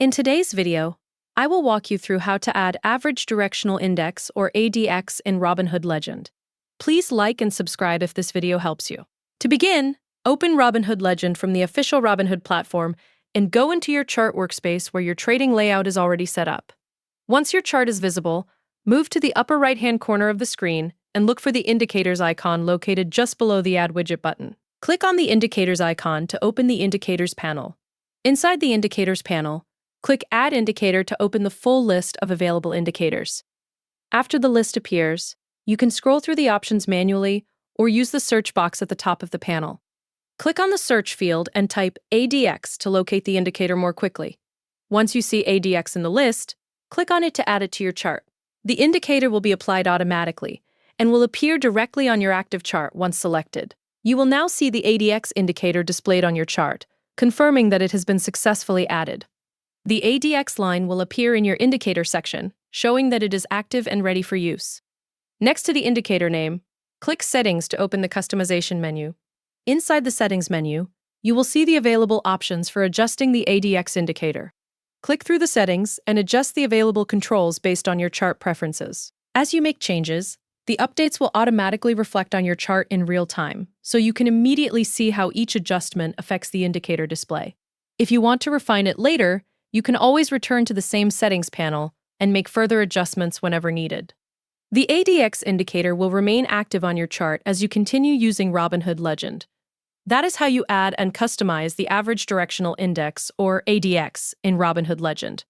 In today's video, I will walk you through how to add Average Directional Index or ADX in Robinhood Legend. Please like and subscribe if this video helps you. To begin, open Robinhood Legend from the official Robinhood platform and go into your chart workspace where your trading layout is already set up. Once your chart is visible, move to the upper right-hand corner of the screen and look for the Indicators icon located just below the Add Widget button. Click on the Indicators icon to open the Indicators panel. Inside the Indicators panel, click Add Indicator to open the full list of available indicators. After the list appears, you can scroll through the options manually or use the search box at the top of the panel. Click on the search field and type ADX to locate the indicator more quickly. Once you see ADX in the list, click on it to add it to your chart. The indicator will be applied automatically and will appear directly on your active chart once selected. You will now see the ADX indicator displayed on your chart, confirming that it has been successfully added. The ADX line will appear in your indicator section, showing that it is active and ready for use. Next to the indicator name, click Settings to open the customization menu. Inside the Settings menu, you will see the available options for adjusting the ADX indicator. Click through the settings and adjust the available controls based on your chart preferences. As you make changes, the updates will automatically reflect on your chart in real time, so you can immediately see how each adjustment affects the indicator display. If you want to refine it later, you can always return to the same settings panel and make further adjustments whenever needed. The ADX indicator will remain active on your chart as you continue using Robinhood Legend. That is how you add and customize the Average Directional Index, or ADX, in Robinhood Legend.